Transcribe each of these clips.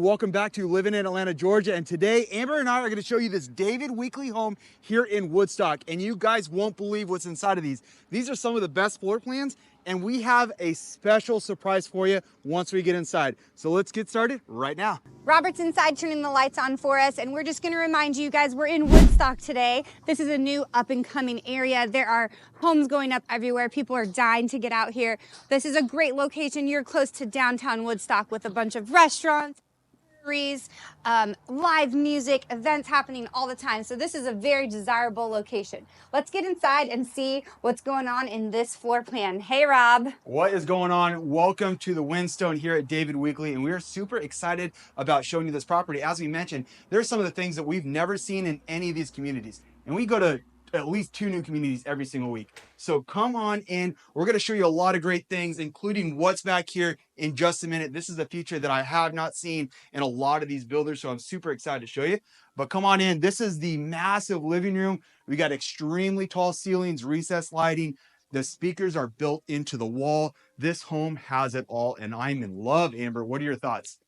Welcome back to Living in Atlanta, Georgia. And today, Amber and I are going to show you this David Weekly home here in Woodstock. And you guys won't believe what's inside of these. These are some of the best floor plans. And we have a special surprise for you once we get inside. So let's get started right now. Robert's inside turning the lights on for us, and we're just going to remind you guys we're in Woodstock today. This is a new up-and-coming area. There are homes going up everywhere. People are dying to get out here. This is a great location. You're close to downtown Woodstock with a bunch of restaurants, live music, events happening all the time. So this is a very desirable location. Let's get inside and see what's going on in this floor plan. Hey, Rob. What is going on? Welcome to the Windstone here at David Weekly, and we are super excited about showing you this property. As we mentioned, there's some of the things that we've never seen in any of these communities, and we go to at least 2 new communities every single week. So come on in. We're going to show you a lot of great things, including what's back here in just a minute. This is a feature that I have not seen in a lot of these builders, so I'm super excited to show you. But come on in. This is the massive living room. We got extremely tall ceilings, recessed lighting. The speakers are built into the wall. This home has it all, and I'm in love. Amber, what are your thoughts?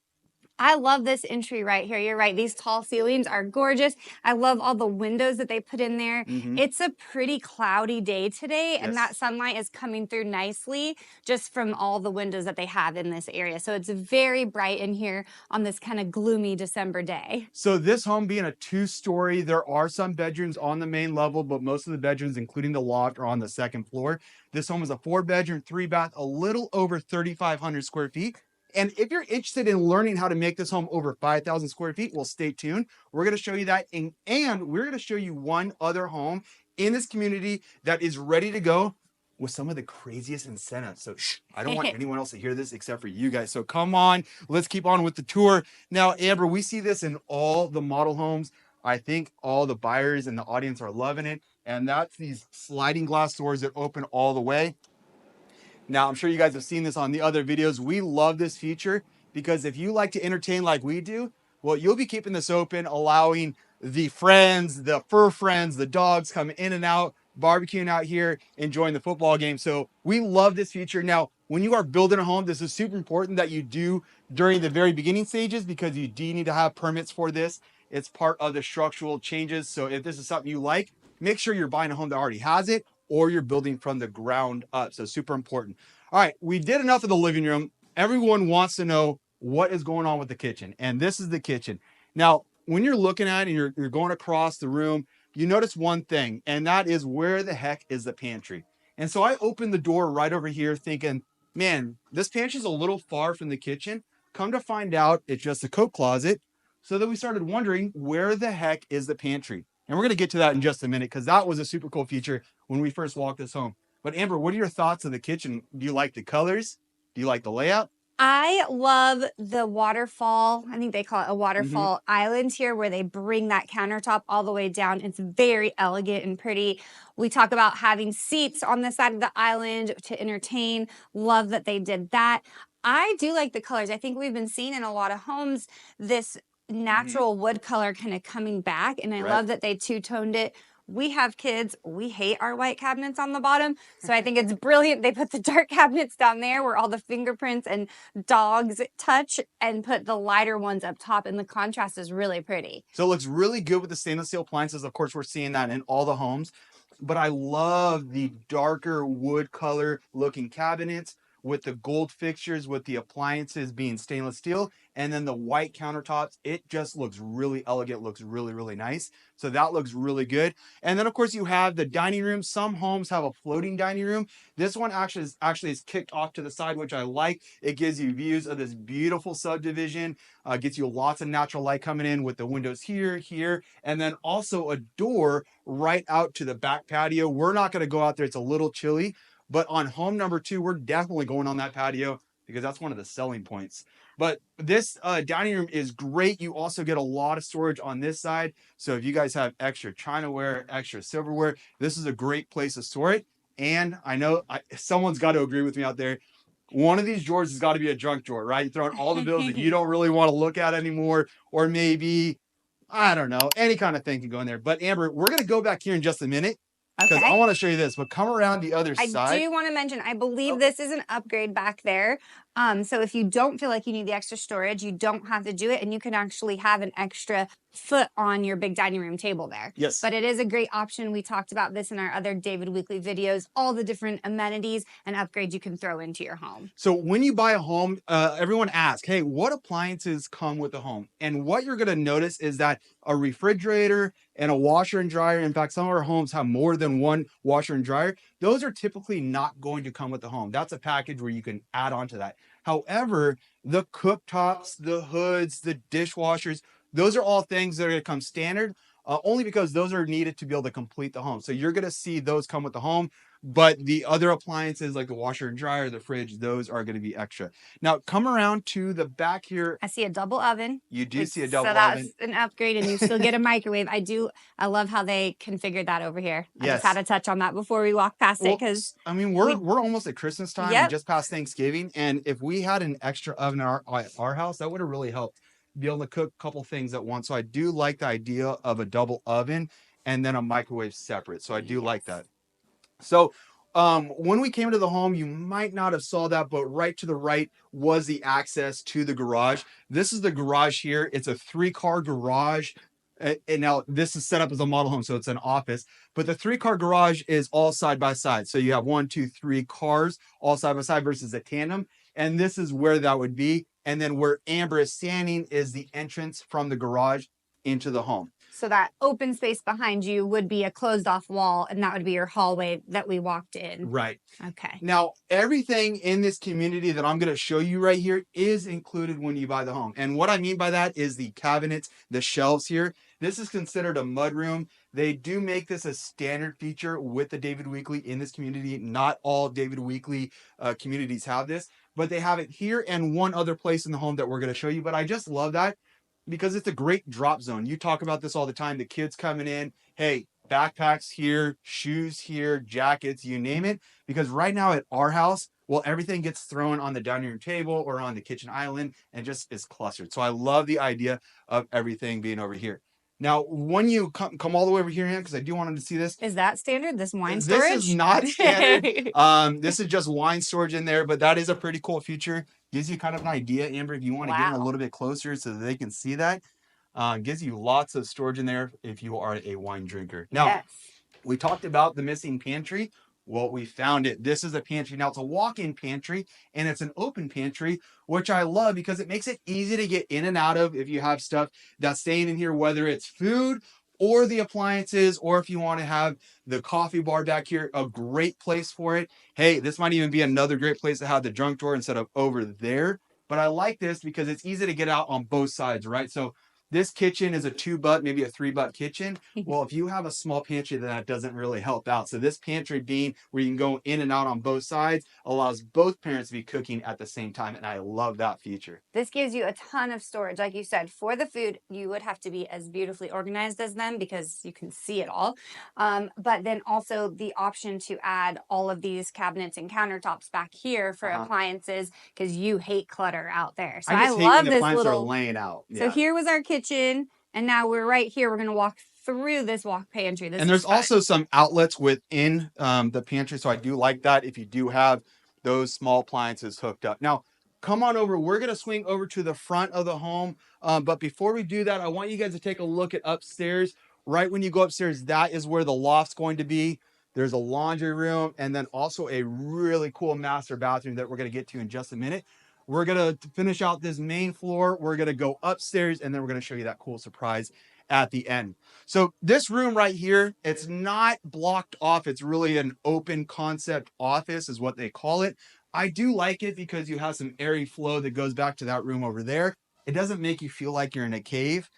I love this entry right here. You're right. These tall ceilings are gorgeous. I love all the windows that they put in there. It's a pretty cloudy day today, and that sunlight is coming through nicely just from all the windows that they have in this area. So it's very bright in here on this kind of gloomy December day. So this home being a 2-story, there are some bedrooms on the main level, but most of the bedrooms, including the loft, are on the 2nd floor. This home is a 4-bedroom, 3-bath, a little over 3,500 square feet. And if you're interested in learning how to make this home over 5,000 square feet, well, stay tuned. We're going to show you that. And we're going to show you one other home in this community that is ready to go with some of the craziest incentives. So I don't want anyone else to hear this except for you guys. So come on, let's keep on with the tour. Now, Amber, we see this in all the model homes. I think all the buyers and the audience are loving it. And that's these sliding glass doors that open all the way. Now, I'm sure you guys have seen this on the other videos. We love this feature because if you like to entertain like we do, well, you'll be keeping this open, allowing the friends, the fur friends, the dogs come in and out, barbecuing out here, enjoying the football game. So we love this feature. Now, when you are building a home, this is super important that you do during the very beginning stages because you do need to have permits for this. It's part of the structural changes. So if this is something you like, make sure you're buying a home that already has it, or you're building from the ground up. So super important. All right, we did enough of the living room. Everyone wants to know what is going on with the kitchen. And this is the kitchen. Now, when you're looking at it and you're going across the room, you notice one thing, and that is where the heck is the pantry? And so I opened the door right over here thinking, man, this pantry is a little far from the kitchen. Come to find out, it's just a coat closet. So then we started wondering, where the heck is the pantry? And we're going to get to that in just a minute because that was a super cool feature when we first walked this home. But Amber, what are your thoughts of the kitchen? Do you like the colors? Do you like the layout? I love the waterfall. I think they call it a waterfall island here where they bring that countertop all the way down. It's very elegant and pretty. We talk about having seats on the side of the island to entertain. Love that they did that. I do like the colors. I think we've been seeing in a lot of homes this natural wood color kind of coming back, and I love that they two-toned it. We have kids. We hate our white cabinets on the bottom. So I think it's brilliant. They put the dark cabinets down there where all the fingerprints and dogs touch and put the lighter ones up top. And the contrast is really pretty. So it looks really good with the stainless steel appliances. Of course, we're seeing that in all the homes. But I love the darker wood color looking cabinets with the gold fixtures, with the appliances being stainless steel, and then the white countertops. It just looks really elegant, looks really, really nice. So that looks really good. And then of course you have the dining room. Some homes have a floating dining room. This one actually is kicked off to the side, which I like. It gives you views of this beautiful subdivision, gets you lots of natural light coming in with the windows here, and then also a door right out to the back patio. We're not gonna go out there, it's a little chilly. But on home number 2, we're definitely going on that patio because that's one of the selling points. But this dining room is great. You also get a lot of storage on this side. So if you guys have extra chinaware, extra silverware, this is a great place to store it. And I know someone's got to agree with me out there. One of these drawers has got to be a junk drawer, right? You're throwing all the bills that you don't really want to look at anymore, or maybe, I don't know, any kind of thing can go in there. But Amber, we're going to go back here in just a minute. Because I want to show you this, but come around the other side. I do want to mention, I believe this is an upgrade back there. So if you don't feel like you need the extra storage, you don't have to do it, and you can actually have an extra foot on your big dining room table there. Yes. But it is a great option. We talked about this in our other David Weekly videos, all the different amenities and upgrades you can throw into your home. So when you buy a home, everyone asks, hey, what appliances come with the home? And what you're going to notice is that a refrigerator and a washer and dryer, in fact, some of our homes have more than one washer and dryer. Those are typically not going to come with the home. That's a package where you can add on to that. However, the cooktops, the hoods, the dishwashers, those are all things that are going to come standard, only because those are needed to be able to complete the home. So you're going to see those come with the home. But the other appliances like the washer and dryer, the fridge, those are going to be extra. Now, come around to the back here. I see a double oven. You do see a double oven. oven. So that's an upgrade, and you still get a microwave. I love how they configured that over here. I just had to touch on that before we walk past it, because I mean, we're almost at Christmas time. Yep. We just past Thanksgiving. And if we had an extra oven in our house, that would have really helped be able to cook a couple things at once. So I do like the idea of a double oven and then a microwave separate. So I do like that. So when we came into the home, you might not have saw that, but right to the right was the access to the garage. This is the garage here. It's a 3-car garage. And now this is set up as a model home, so it's an office, but the 3-car garage is all side by side. So you have 1, 2, 3 cars all side by side versus a tandem. And this is where that would be. And then where Amber is standing is the entrance from the garage into the home. So that open space behind you would be a closed off wall, and that would be your hallway that we walked in. Right. Okay. Now, everything in this community that I'm going to show you right here is included when you buy the home. And what I mean by that is the cabinets, the shelves here. This is considered a mudroom. They do make this a standard feature with the David Weekly in this community. Not all David Weekly communities have this, but they have it here and one other place in the home that we're going to show you. But I just love that, because it's a great drop zone. You talk about this all the time. The kids coming in, hey, backpacks here, shoes here, jackets, you name it. Because right now at our house, well, everything gets thrown on the dining room table or on the kitchen island and just is clustered. So I love the idea of everything being over here. Now, when you come all the way over here, because I do want them to see this. Is that standard, this wine storage? This is not standard. This is just wine storage in there, but that is a pretty cool feature. Gives you kind of an idea, Amber, if you want to get in a little bit closer so that they can see that. Gives you lots of storage in there if you are a wine drinker. Now, we talked about the missing pantry. Well, we found it. This is a pantry. Now, it's a walk-in pantry, and it's an open pantry, which I love because it makes it easy to get in and out of if you have stuff that's staying in here, whether it's food or the appliances, or if you want to have the coffee bar back here, a great place for it. Hey, this might even be another great place to have the junk drawer instead of over there. But I like this because it's easy to get out on both sides, right? So this kitchen is a 2-butt, maybe a 3-butt kitchen. Well, if you have a small pantry, that doesn't really help out. So this pantry being where you can go in and out on both sides allows both parents to be cooking at the same time. And I love that feature. This gives you a ton of storage. Like you said, for the food, you would have to be as beautifully organized as them because you can see it all. But then also the option to add all of these cabinets and countertops back here for appliances, because you hate clutter out there. So I love this little laying out. So here was our kitchen, and now we're right here. We're going to walk through this walk pantry. And there's also some outlets within the pantry. So I do like that if you do have those small appliances hooked up. Now, come on over. We're going to swing over to the front of the home. But before we do that, I want you guys to take a look at upstairs. Right when you go upstairs, that is where the loft's going to be. There's a laundry room and then also a really cool master bathroom that we're going to get to in just a minute. We're going to finish out this main floor. We're going to go upstairs, and then we're going to show you that cool surprise at the end. So this room right here, it's not blocked off. It's really an open concept office is what they call it. I do like it because you have some airy flow that goes back to that room over there. It doesn't make you feel like you're in a cave.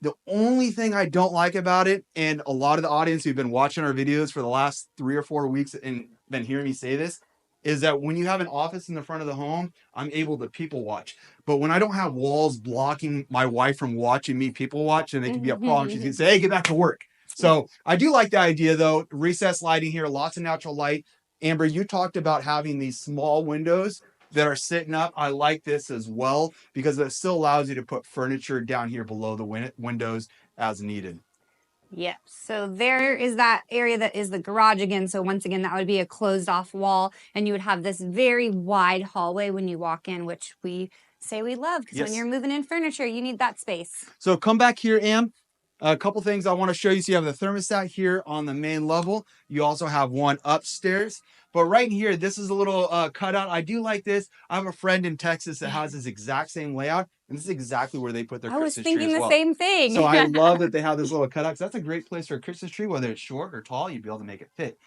The only thing I don't like about it, and a lot of the audience who've been watching our videos for the last 3 or 4 weeks and been hearing me say this, is that when you have an office in the front of the home, I'm able to people watch. But when I don't have walls blocking my wife from watching me people watch, and it can be a problem, she's gonna say, hey, get back to work. So I do like the idea though, recessed lighting here, lots of natural light. Amber, you talked about having these small windows that are sitting up. I like this as well because it still allows you to put furniture down here below the windows as needed. Yep. So there is that area that is the garage again. So once again, that would be a closed off wall, and you would have this very wide hallway when you walk in, which we say we love because when Yes. you're moving in furniture, you need that space. So come back here, Am. A couple things I want to show you. So you have the thermostat here on the main level. You also have one upstairs. But right here, this is a little cutout. I do like this. I have a friend in Texas that has this exact same layout. And this is exactly where they put their I was Christmas tree thinking as the well. same thing. So I love that they have this little cutout. 'Cause that's a great place for a Christmas tree, whether it's short or tall. You'd be able to make it fit.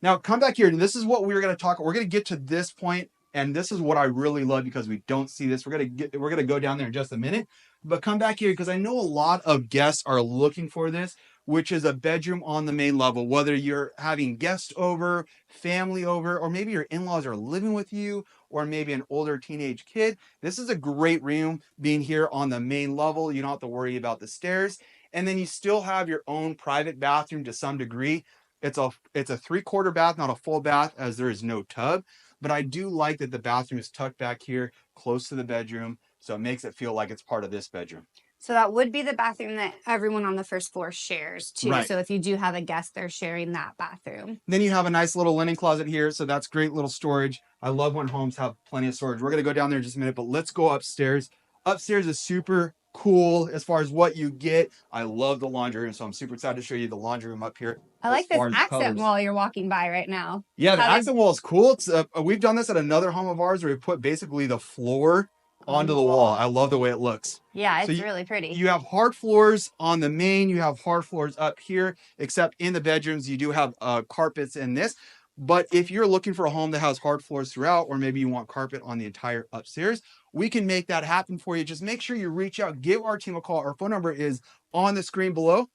Now come back here, and this is what we're going to talk. We're going to get to this point, and this is what I really love because we don't see this. We're going to go down there in just a minute, but come back here because I know a lot of guests are looking for this, which is a bedroom on the main level. Whether you're having guests over, family over, or maybe your in-laws are living with you, or maybe an older teenage kid, this is a great room being here on the main level. You don't have to worry about the stairs, and then you still have your own private bathroom to some degree. It's a 3/4 bath, not a full bath, as there is no tub. But I do like that the bathroom is tucked back here, close to the bedroom, so it makes it feel like it's part of this bedroom. So that would be the bathroom that everyone on the first floor shares too. Right. So if you do have a guest, they're sharing that bathroom. Then you have a nice little linen closet here, so that's great little storage. I love when homes have plenty of storage. We're gonna go down there in just a minute, but let's go upstairs. Upstairs is super cool as far as what you get. I love the laundry room, so I'm super excited to show you the laundry room up here. I like this accent colors. wall you're walking by right now. Yeah, the How accent wall is cool. It's we've done this at another home of ours where we put basically the floor onto the wall. I love the way it looks. Yeah, So it's really pretty. You have hard floors on the main. You have hard floors up here, except in the bedrooms, you do have carpets in this. But if you're looking for a home that has hard floors throughout, or maybe you want carpet on the entire upstairs, we can make that happen for you. Just make sure you reach out, give our team a call. Our phone number is on the screen below.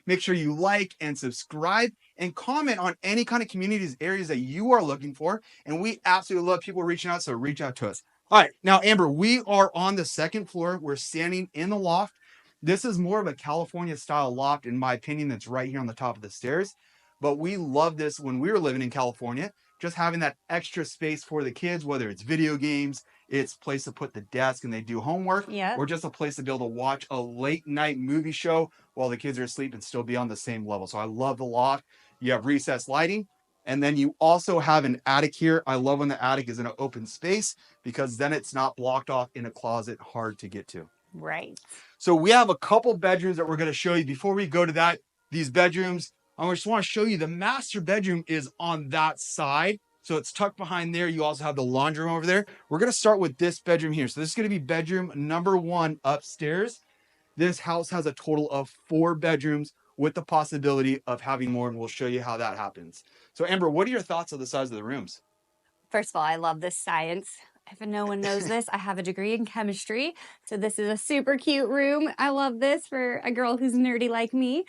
Make sure you like and subscribe and comment on any kind of communities, areas that you are looking for. And we absolutely love people reaching out, so reach out to us. All right, now, Amber, we are on the second floor. We're standing in the loft. This is more of a California style loft, in my opinion, that's right here on the top of the stairs. But we love this when we were living in California, just having that extra space for the kids, whether it's video games, it's a place to put the desk and they do homework, or just a place to be able to watch a late night movie show while the kids are asleep and still be on the same level. So I love the loft. You have recessed lighting, and then you also have an attic here. I love when the attic is in an open space because then it's not blocked off in a closet, hard to get to. Right. So we have a couple bedrooms that we're going to show you. Before we go to that, these bedrooms, I just want to show you the master bedroom is on that side. So it's tucked behind there. You also have the laundry room over there. We're going to start with this bedroom here. So this is going to be bedroom number 1 upstairs. This house has a total of 4 bedrooms with the possibility of having more, and we'll show you how that happens. So Amber, what are your thoughts on the size of the rooms? First of all, I love this science. If no one knows this, I have a degree in chemistry. So this is a super cute room. I love this for a girl who's nerdy like me.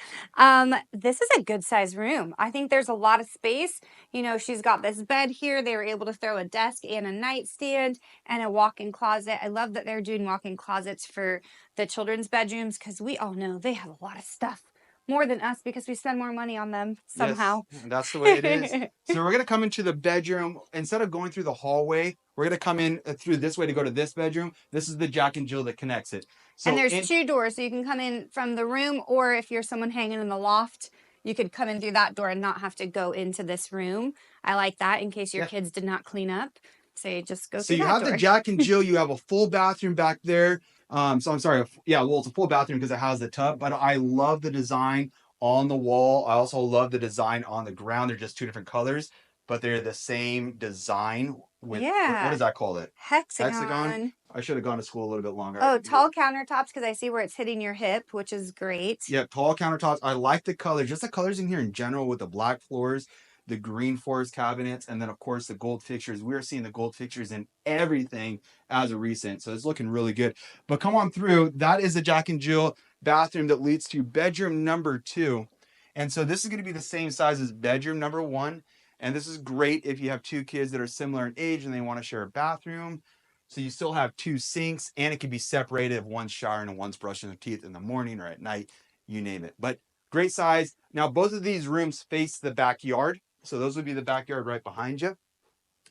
This is a good size room. I think there's a lot of space. You know, she's got this bed here. They were able to throw a desk and a nightstand and a walk-in closet. I love that they're doing walk-in closets for the children's bedrooms because we all know they have a lot of stuff. More than us because we spend more money on them somehow. Yes, that's the way it is. So we're going to come into the bedroom. Instead of going through the hallway, we're going to come in through this way to go to this bedroom. This is the Jack and Jill that connects it. So and there's 2 doors, so you can come in from the room, or if you're someone hanging in the loft, you could come in through that door and not have to go into this room. I like that in case your kids did not clean up. So just go through that door. So you have the Jack and Jill. You have a full bathroom back there. So I'm sorry. Yeah, well, it's a full bathroom because it has the tub, but I love the design on the wall. I also love the design on the ground. They're just 2 different colors, but they're the same design with, what does that call it? Hexagon. I should have gone to school a little bit longer. Oh, tall countertops because I see where it's hitting your hip, which is great. Yeah, tall countertops. I like the colors, just the colors in here in general with the black floors, the green forest cabinets, and then of course the gold fixtures. We're seeing the gold fixtures in everything as a recent, so it's looking really good. But come on through. That is the Jack and Jill bathroom that leads to bedroom number 2. And so this is going to be the same size as bedroom number 1. And this is great if you have 2 kids that are similar in age and they want to share a bathroom. So you still have 2 sinks, and it can be separated if one's showering and one's brushing their teeth in the morning or at night, you name it. But great size. Now, both of these rooms face the backyard. So those would be the backyard right behind you.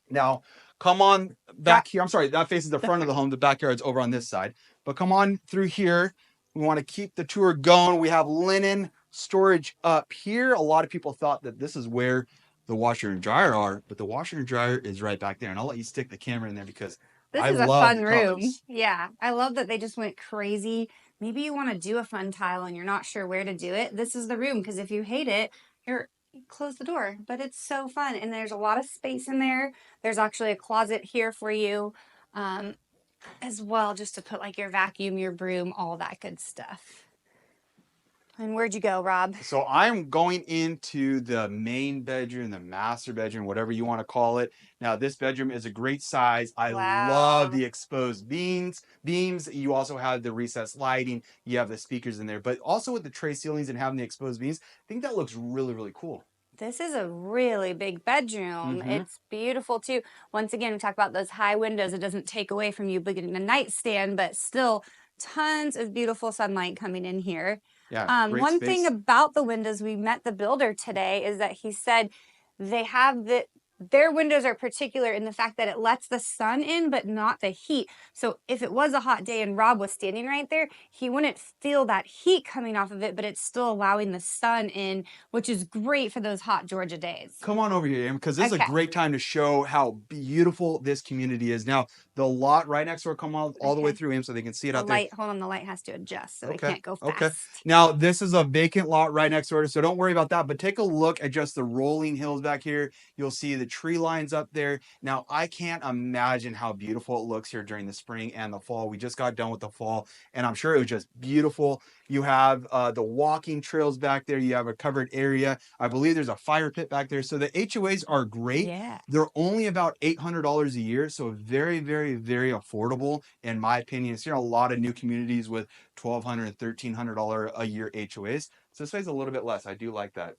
Now, come on back here. I'm sorry, that faces the front of the home. The backyard's over on this side. But come on through here. We want to keep the tour going. We have linen storage up here. A lot of people thought that this is where the washer and dryer are, but the washer and dryer is right back there. And I'll let you stick the camera in there because This I is a love fun the room. colors. Yeah, I love that they just went crazy. Maybe you want to do a fun tile and you're not sure where to do it. This is the room, because if you hate it, you close the door. But it's so fun, and there's a lot of space in there. There's actually a closet here for you, um, as well, just to put like your vacuum, your broom, all that good stuff. And where'd you go, Rob? So I'm going into the main bedroom, the master bedroom, whatever you want to call it. Now, this bedroom is a great size. I love Wow. the exposed beams. You also have the recessed lighting. You have the speakers in there, but also with the tray ceilings and having the exposed beams, I think that looks really, really cool. This is a really big bedroom. Mm-hmm. It's beautiful too. Once again, we talk about those high windows. It doesn't take away from you getting a nightstand, but still tons of beautiful sunlight coming in here. Yeah, great One thing space. about the windows, we met the builder today, is that he said they have their windows are particular in the fact that it lets the sun in, but not the heat. So if it was a hot day and Rob was standing right there, he wouldn't feel that heat coming off of it, but it's still allowing the sun in, which is great for those hot Georgia days. Come on over here, Em, because this is a Okay. great time to show how beautiful this community is. Now, the lot right next door, come all the way Okay. through, Em, so they can see it The out there. light, hold on, the light has to adjust, so it Okay. can't go Okay. fast. Now, this is a vacant lot right next door, so don't worry about that. But take a look at just the rolling hills back here. You'll see the tree lines up there. Now, I can't imagine how beautiful it looks here during the spring and the fall. We just got done with the fall, and I'm sure it was just beautiful. You have the walking trails back there. You have a covered area. I believe there's a fire pit back there. So the HOAs are great. Yeah. They're only about $800 a year, so very, very, very affordable in my opinion. It's, a lot of new communities with $1,200 and $1,300 a year HOAs. So this pays a little bit less. I do like that.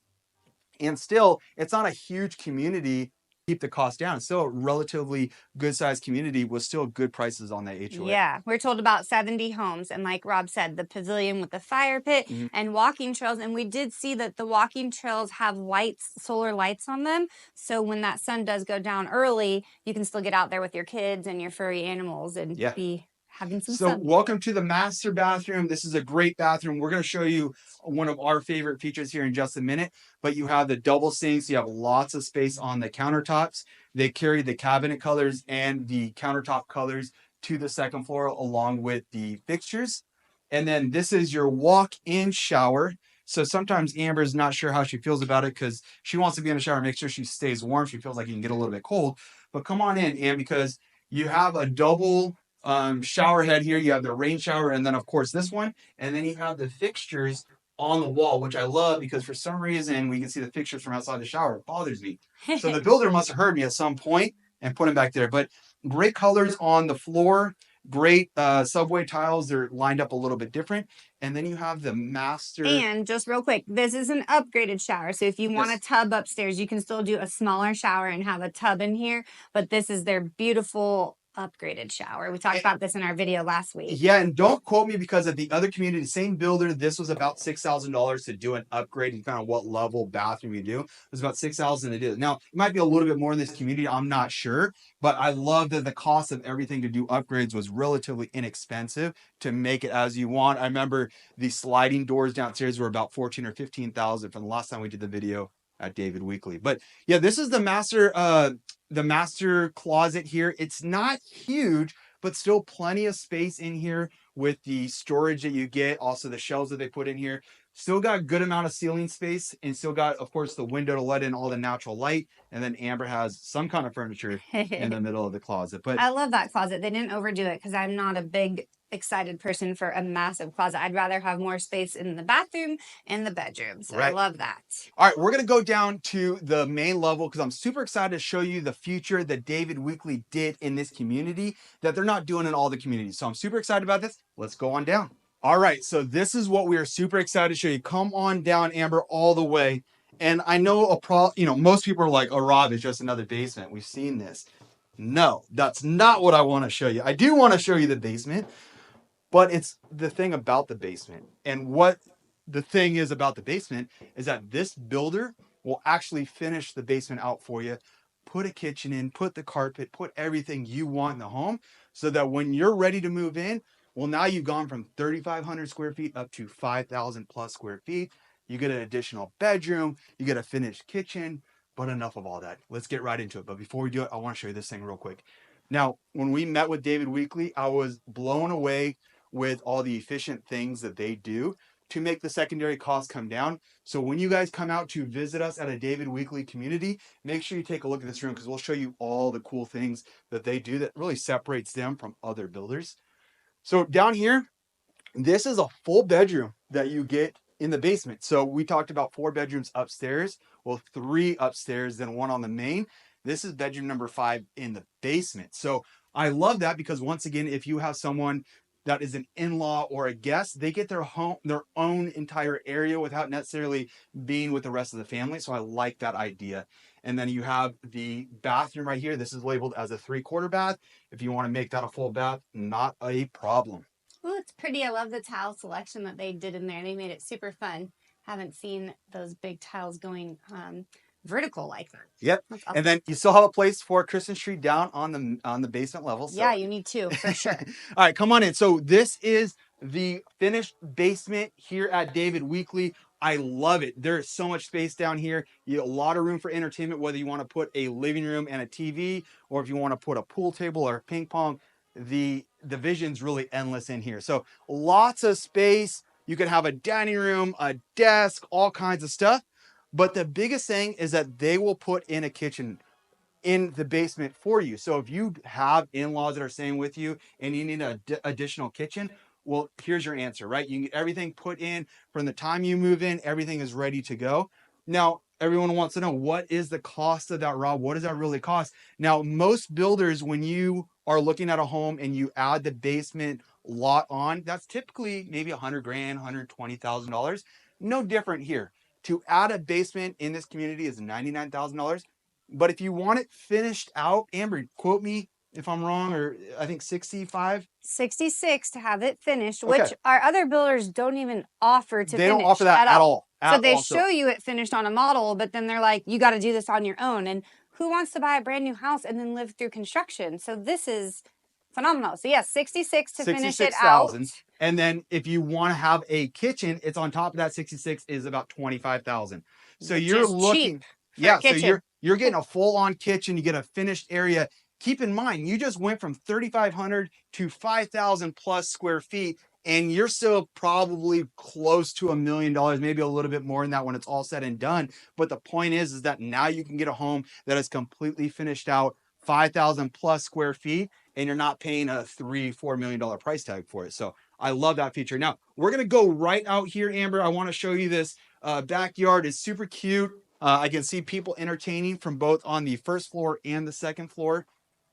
And still, it's not a huge community. Keep the cost down. It's still a relatively good sized community with still good prices on that HOA. Yeah, we're told about 70 homes. And like Rob said, the pavilion with the fire pit Mhm. and walking trails. And we did see that the walking trails have lights, solar lights on them. So when that sun does go down early, you can still get out there with your kids and your furry animals and Yeah. be having some So sun. welcome to the master bathroom. This is a great bathroom. We're going to show you one of our favorite features here in just a minute, but you have the double sinks. You have lots of space on the countertops. They carry the cabinet colors and the countertop colors to the second floor along with the fixtures. And then this is your walk-in shower. So sometimes Amber's not sure how she feels about it because she wants to be in the shower, make sure she stays warm. She feels like you can get a little bit cold, but come on in, Am, because you have a double shower head here. You have the rain shower, and then of course this one, and then you have the fixtures on the wall, which I love because for some reason we can see the fixtures from outside the shower. It bothers me. So the builder must have heard me at some point and put them back there. But great colors on the floor, great subway tiles. They're lined up a little bit different. And then you have the master. And just real quick, this is an upgraded shower. So if you want a tub upstairs, you can still do a smaller shower and have a tub in here. But this is their beautiful upgraded shower. We talked about this in our video last week. Yeah, and don't quote me because at the other community, same builder, this was about $6,000 to do an upgrade and kind of what level bathroom you do. It was about $6,000 to do it. Now, it might be a little bit more in this community. I'm not sure, but I love that the cost of everything to do upgrades was relatively inexpensive to make it as you want. I remember the sliding doors downstairs were about 14 or 15,000 from the last time we did the video at David Weekly. But yeah, this is the master closet here. It's not huge, but still plenty of space in here with the storage that you get. Also the shelves that they put in here. Still got a good amount of ceiling space and still got, of course, the window to let in all the natural light. And then Amber has some kind of furniture in the middle of the closet. But I love that closet. They didn't overdo it because I'm not a big excited person for a massive closet. I'd rather have more space in the bathroom and the bedroom. So I love that. All right, we're going to go down to the main level because I'm super excited to show you the future that David Weekly did in this community that they're not doing in all the communities. So I'm super excited about this. Let's go on down. All right, so this is what we are super excited to show you. Come on down, Amber, all the way. And I know most people are like, oh, Rob, it's just another basement. We've seen this. No, that's not what I want to show you. I do want to show you the basement, but it's the thing about the basement. And what the thing is about the basement is that this builder will actually finish the basement out for you, put a kitchen in, put the carpet, put everything you want in the home so that when you're ready to move in, well, now you've gone from 3,500 square feet up to 5,000 plus square feet. you get an additional bedroom, you get a finished kitchen. But enough of all that. Let's get right into it. But before we do it, I want to show you this thing real quick. Now, when we met with David Weekly, I was blown away with all the efficient things that they do to make the secondary costs come down. So when you guys come out to visit us at a David Weekly community, make sure you take a look at this room because we'll show you all the cool things that they do that really separates them from other builders. So down here, this is a full bedroom that you get in the basement. So we talked about 4 bedrooms upstairs. Well, 3 upstairs, then 1 on the main. This is bedroom number 5 in the basement. So I love that because once again, if you have someone that is an in-law or a guest, they get their own entire area without necessarily being with the rest of the family. So I like that idea. And then you have the bathroom right here. This is labeled as a 3/4 bath. If you want to make that a full bath, not a problem. Oh, it's pretty. I love the tile selection that they did in there. They made it super fun. Haven't seen those big tiles going vertical like that. Yep. That's awesome. And then you still have a place for a Christmas tree down on the basement level. So. Yeah, you need to for sure. All right, come on in. So this is the finished basement here at David Weekly. I love it. There's so much space down here. You have a lot of room for entertainment, whether you want to put a living room and a TV, or if you want to put a pool table or ping pong. The vision's really endless in here. So lots of space. You could have a dining room, a desk, all kinds of stuff. But the biggest thing is that they will put in a kitchen in the basement for you. So if you have in-laws that are staying with you and you need an additional kitchen, well, here's your answer, right? You can get everything put in from the time you move in, everything is ready to go. Now, everyone wants to know, what is the cost of that, Rob? What does that really cost? Now, most builders, when you are looking at a home and you add the basement lot on, that's typically maybe $100,000, $120,000. No different here. To add a basement in this community is $99,000. But if you want it finished out, Amber, quote me if I'm wrong, or I think 65. 66 to have it finished, Okay. which our other builders don't even offer to They finish. don't offer that at all. So they show you it finished on a model, but then they're like, you got to do this on your own. And who wants to buy a brand new house and then live through construction? So this is phenomenal. So yes, 66 to finish it out. And then if you want to have a kitchen, it's on top of that 66 is about 25,000. So Which you're is looking, cheap yeah. for a So kitchen. you're getting a full-on kitchen. You get a finished area. Keep in mind, you just went from 3,500 to 5,000 plus square feet, and you're still probably close to $1 million, maybe a little bit more than that when it's all said and done. But the point is that now you can get a home that is completely finished out, 5,000 plus square feet, and you're not paying a $3-4 million price tag for it. So I love that feature. Now we're gonna go right out here, Amber. I want to show you this backyard. Is super cute. I can see people entertaining from both on the first floor and the second floor.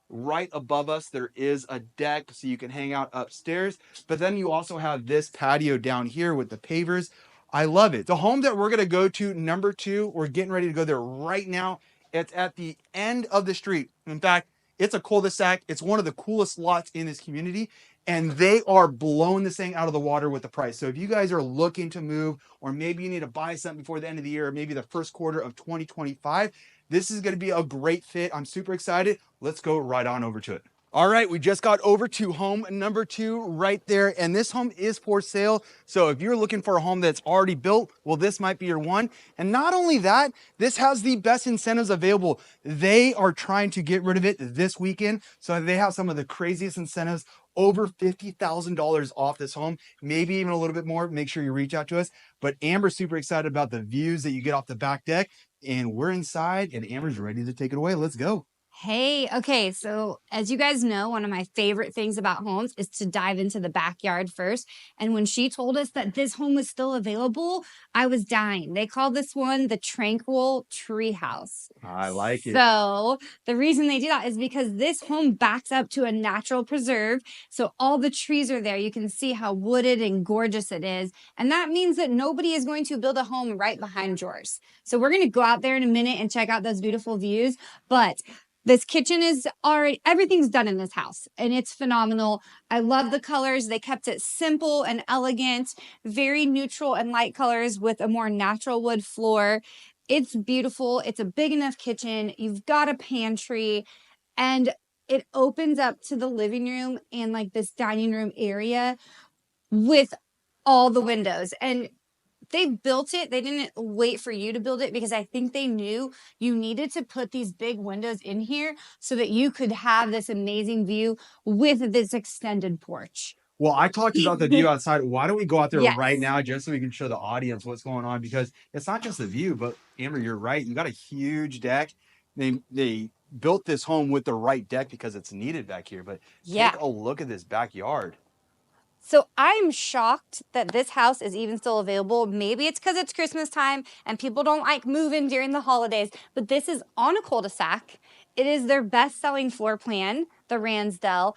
Right above us, there is a deck so you can hang out upstairs. But then you also have this patio down here with the pavers. I love it. The home that we're going to go to, number 2, we're getting ready to go there right now. It's at the end of the street. In fact, it's a cul-de-sac. It's one of the coolest lots in this community. And they are blowing this thing out of the water with the price. So if you guys are looking to move, or maybe you need to buy something before the end of the year, or maybe the first quarter of 2025, this is going to be a great fit. I'm super excited. Let's go right on over to it. All right, we just got over to home number 2 right there, and this home is for sale. So if you're looking for a home that's already built, well, this might be your one. And not only that, this has the best incentives available. They are trying to get rid of it this weekend, so they have some of the craziest incentives, over $50,000 off this home, maybe even a little bit more. Make sure you reach out to us. But Amber's super excited about the views that you get off the back deck, and we're inside, and Amber's ready to take it away. Let's go. Hey, okay, so as you guys know, one of my favorite things about homes is to dive into the backyard first. And when she told us that this home was still available, I was dying. They call this one the Tranquil Treehouse. I like it. So the reason they do that is because this home backs up to a natural preserve. So all the trees are there. You can see how wooded and gorgeous it is. And that means that nobody is going to build a home right behind yours. So we're going to go out there in a minute and check out those beautiful views. But this kitchen is already, everything's done in this house and it's phenomenal. I love the colors. They kept it simple and elegant, very neutral and light colors with a more natural wood floor. It's beautiful. It's a big enough kitchen. You've got a pantry and it opens up to the living room and like this dining room area with all the windows. And They built it. They didn't wait for you to build it because I think they knew you needed to put these big windows in here so that you could have this amazing view with this extended porch. Well, I talked about the view outside. Why don't we go out there Yes. right now just so we can show the audience what's going on? Because it's not just the view, but Amber, you're right. You got a huge deck. They built this home with the right deck because it's needed back here. But take a look at this backyard. So I'm shocked that this house is even still available. Maybe it's because it's Christmas time and people don't like moving during the holidays, but this is on a cul-de-sac. It is their best-selling floor plan, the Ransdell.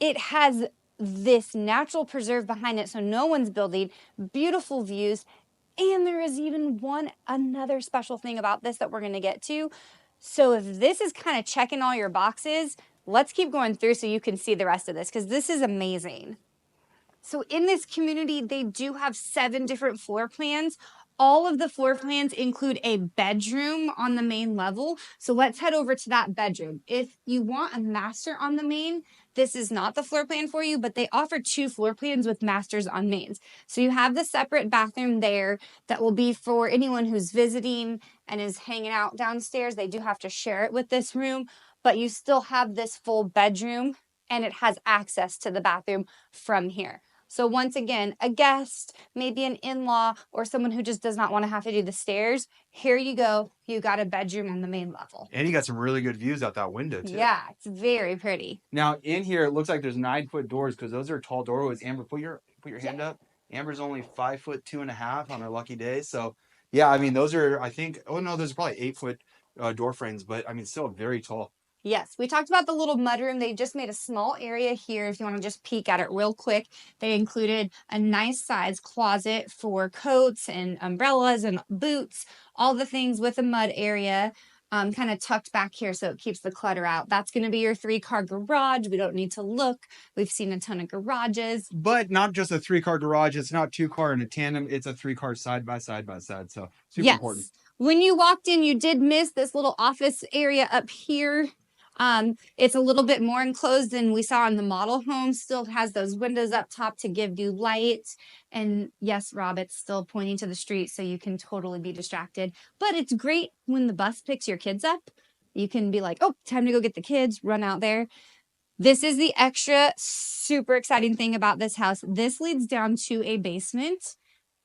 It has this natural preserve behind it, so no one's building, beautiful views, and there is even another special thing about this that we're gonna get to. So if this is kind of checking all your boxes, let's keep going through so you can see the rest of this, because this is amazing. So in this community, they do have 7 different floor plans. All of the floor plans include a bedroom on the main level. So let's head over to that bedroom. If you want a master on the main, this is not the floor plan for you, but they offer 2 floor plans with masters on mains. So you have the separate bathroom there that will be for anyone who's visiting and is hanging out downstairs. They do have to share it with this room, but you still have this full bedroom and it has access to the bathroom from here. So once again, a guest, maybe an in-law, or someone who just does not want to have to do the stairs, here you go. You got a bedroom on the main level. And you got some really good views out that window, too. Yeah, it's very pretty. Now, in here, it looks like there's 9-foot doors because those are tall doorways. Amber, put your hand up. Amber's only 5'2.5" on her lucky day. So, yeah, I mean, those are, I think, oh, no, those are probably 8-foot door frames, but, I mean, still very tall. Yes, we talked about the little mudroom. They just made a small area here if you want to just peek at it real quick. They included a nice size closet for coats and umbrellas and boots, all the things with a mud area, kind of tucked back here so it keeps the clutter out. That's going to be your 3-car garage. We don't need to look. We've seen a ton of garages. But not just a 3-car garage. It's not 2-car in a tandem. It's a 3-car side by side by side. So super important. When you walked in, you did miss this little office area up here. It's a little bit more enclosed than we saw in the model home. Still has those windows up top to give you light. And yes, Rob, it's still pointing to the street, so you can totally be distracted. But it's great when the bus picks your kids up. You can be like, oh, time to go get the kids, run out there. This is the extra super exciting thing about this house. This leads down to a basement.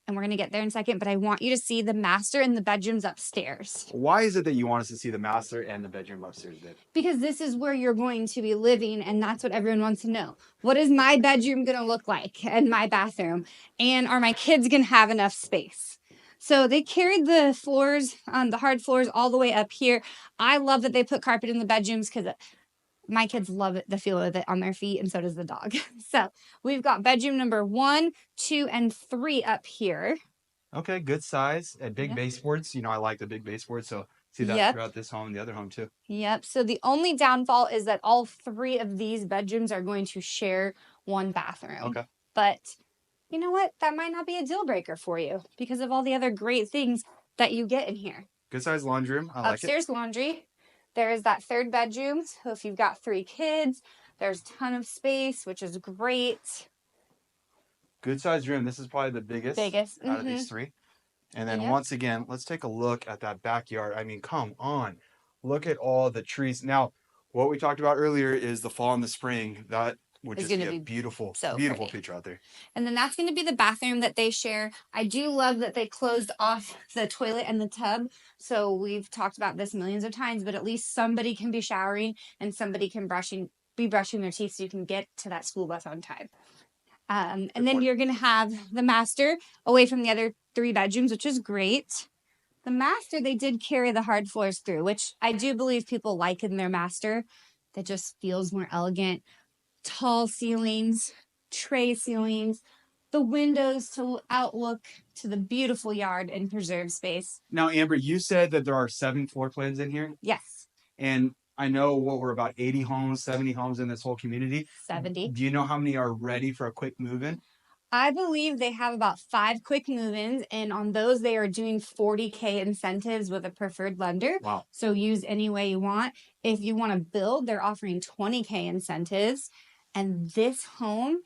And we're going to get there in a second, but I want you to see the master and the bedrooms upstairs. Why is it that you want us to see the master and the bedroom upstairs, babe? Because this is where you're going to be living, and that's what everyone wants to know. What is my bedroom going to look like and my bathroom? And are my kids going to have enough space? So they carried the floors, the hard floors all the way up here. I love that they put carpet in the bedrooms because my kids love it, the feel of it on their feet, and so does the dog. So we've got bedroom number 1, 2, and 3 up here. Okay, good size and big baseboards. You know, I like the big baseboards, so see that throughout this home and the other home too. Yep. So the only downfall is that all 3 of these bedrooms are going to share one bathroom. Okay. But you know what? That might not be a deal breaker for you because of all the other great things that you get in here. Good size laundry room. I like it. Upstairs laundry. There is that 3rd bedroom. So if you've got 3 kids, there's a ton of space, which is great. Good size room. This is probably the biggest out of these 3. And then once again, let's take a look at that backyard. I mean, come on. Look at all the trees. Now, what we talked about earlier is the fall and the spring. That would just be a beautiful, beautiful picture out there. And then that's going to be the bathroom that they share. I do love that they closed off the toilet and the tub. So we've talked about this millions of times, but at least somebody can be showering and somebody can be brushing their teeth so you can get to that school bus on time. And then you're going to have the master away from the other 3 bedrooms, which is great. The master, they did carry the hard floors through, which I do believe people like in their master. That just feels more elegant. Tall ceilings, tray ceilings, the windows to outlook to the beautiful yard and preserve space. Now, Amber, you said that there are 7 floor plans in here? Yes. And I know we're about 80 homes, 70 homes in this whole community. 70. Do you know how many are ready for a quick move-in? I believe they have about 5 quick move-ins, and on those they are doing $40K incentives with a preferred lender. Wow. So use any way you want. If you want to build, they're offering $20K incentives. And this home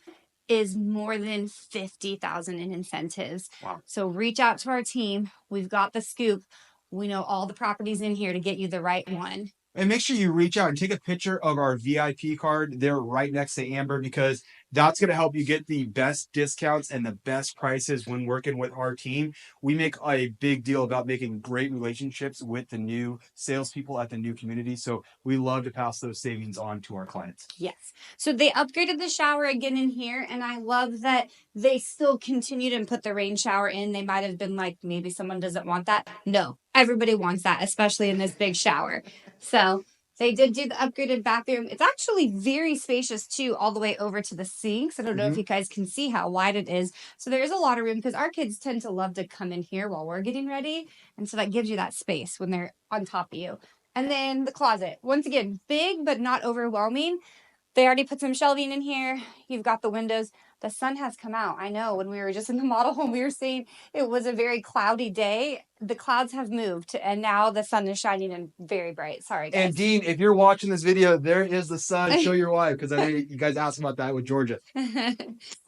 is more than 50,000 in incentives. Wow. So reach out to our team. We've got the scoop. We know all the properties in here to get you the right one. And make sure you reach out and take a picture of our VIP card there right next to Amber, because that's going to help you get the best discounts and the best prices when working with our team. We make a big deal about making great relationships with the new salespeople at the new community. So we love to pass those savings on to our clients. Yes. So they upgraded the shower again in here, and I love that they still continued and put the rain shower in. They might have been like, maybe someone doesn't want that. No, everybody wants that, especially in this big shower. So they did do the upgraded bathroom. It's actually very spacious too, all the way over to the sinks. I don't know if you guys can see how wide it is. So there's a lot of room because our kids tend to love to come in here while we're getting ready. And so that gives you that space when they're on top of you. And then the closet, once again, big, but not overwhelming. They already put some shelving in here. You've got the windows. The sun has come out. I know when we were just in the model home, we were saying it was a very cloudy day. The clouds have moved and now the sun is shining and very bright. Sorry, guys. And Dean, if you're watching this video, there is the sun. Show your wife, because I know you guys asked about that with Georgia.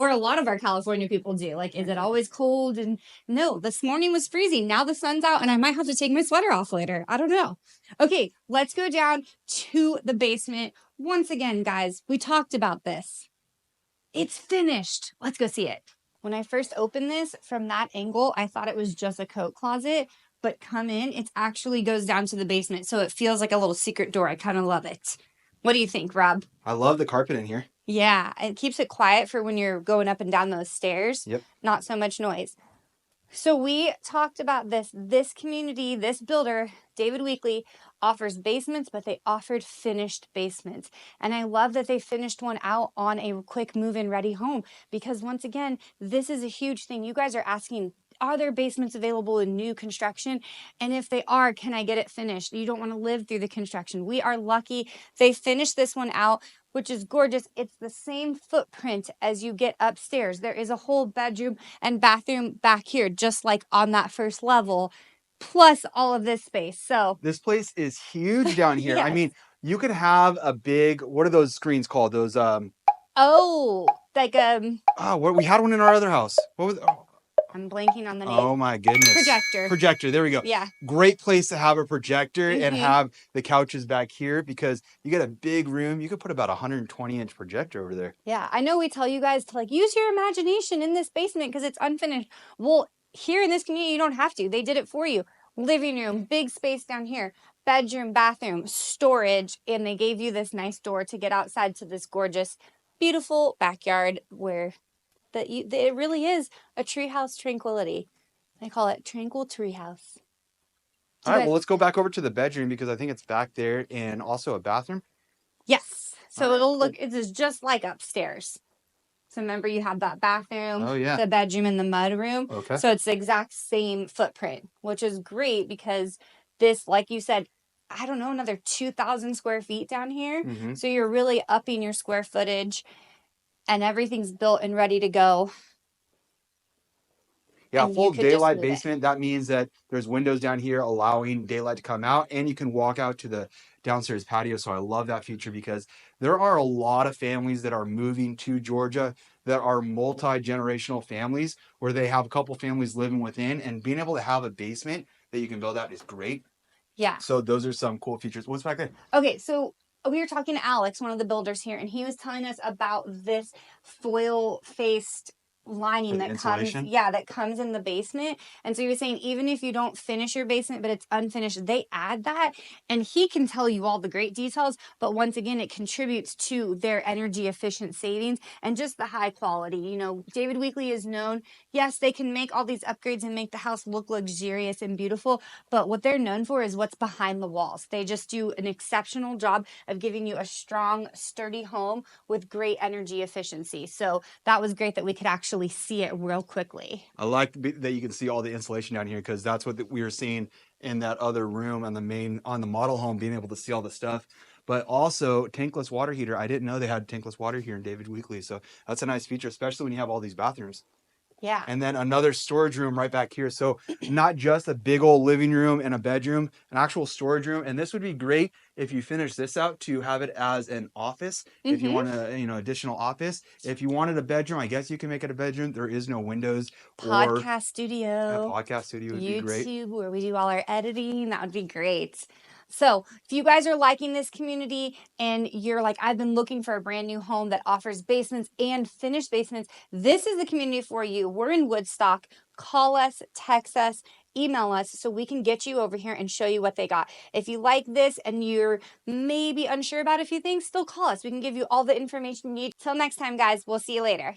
Or a lot of our California people do. Like, is it always cold? And no, this morning was freezing. Now the sun's out and I might have to take my sweater off later. I don't know. Okay, let's go down to the basement. Once again, guys, we talked about this. It's finished. Let's go see it. When I first opened this from that angle, I thought it was just a coat closet, but come in, it actually goes down to the basement. So it feels like a little secret door. I kind of love it. What do you think, Rob? I love the carpet in here. Yeah, it keeps it quiet for when you're going up and down those stairs. Yep. Not so much noise. So we talked about this. This community, this builder, David Weekley, offers basements, but they offered finished basements. And I love that they finished one out on a quick move-in ready home, because once again, this is a huge thing. You guys are asking, are there basements available in new construction? And if they are, can I get it finished? You don't want to live through the construction. We are lucky. They finished this one out, which is gorgeous. It's the same footprint as you get upstairs. There is a whole bedroom and bathroom back here, just like on that first level, plus all of this space. So this place is huge down here. Yes. I mean, you could have a big, what are those screens called? Those oh, like what we had one in our other house. What was I'm blanking on the name. Oh my goodness. Projector. There we go. Yeah. Great place to have a projector and have the couches back here, because you get a big room. You could put about a 120-inch projector over there. Yeah. I know we tell you guys to like use your imagination in this basement because it's unfinished. Well, here in this community, you don't have to. They did it for you. Living room, big space down here, bedroom, bathroom, storage, and they gave you this nice door to get outside to this gorgeous, beautiful backyard where it really is a treehouse tranquility. I call it tranquil treehouse. All right, well, let's go back over to the bedroom because I think it's back there, and also a bathroom. Yes. So it'll look, it is just like upstairs. So remember you have that bathroom, the bedroom, and the mud room. Okay. So it's the exact same footprint, which is great because this, like you said, I don't know, another 2,000 square feet down here. So you're really upping your square footage and everything's built and ready to go. Yeah, full daylight basement. That means that there's windows down here allowing daylight to come out, and you can walk out to the downstairs patio. So I love that feature because there are a lot of families that are moving to Georgia that are multi-generational families where they have a couple families living within, and being able to have a basement that you can build out is great. Yeah. So those are some cool features. What's back there? Okay, so we were talking to Alex, one of the builders here, and he was telling us about this foil-faced lining that comes that comes in the basement. And so he was saying even if you don't finish your basement but it's unfinished, they add that, and he can tell you all the great details, but once again it contributes to their energy efficient savings and just the high quality. You know, David Weekley is known, yes, they can make all these upgrades and make the house look luxurious and beautiful, but what they're known for is what's behind the walls. They just do an exceptional job of giving you a strong, sturdy home with great energy efficiency. So that was great that we could actually see it real quickly. I like that you can see all the insulation down here, because that's what we were seeing in that other room on the model home, being able to see all the stuff. But also tankless water heater. I didn't know they had tankless water here in David Weekley, so that's a nice feature, especially when you have all these bathrooms. Yeah. And then another storage room right back here. So not just a big old living room and a bedroom, an actual storage room. And this would be great if you finish this out to have it as an office. If you Mm-hmm. want a, additional office. If you wanted a bedroom, I guess you can make it a bedroom. There is no windows or Podcast a studio, podcast studio would be great. YouTube, where we do all our editing. That would be great. So, if you guys are liking this community and you're like, I've been looking for a brand new home that offers basements and finished basements, this is the community for you. We're in Woodstock. Call us, text us, email us so we can get you over here and show you what they got. If you like this and you're maybe unsure about a few things, still call us. We can give you all the information you need. Till next time, guys, we'll see you later.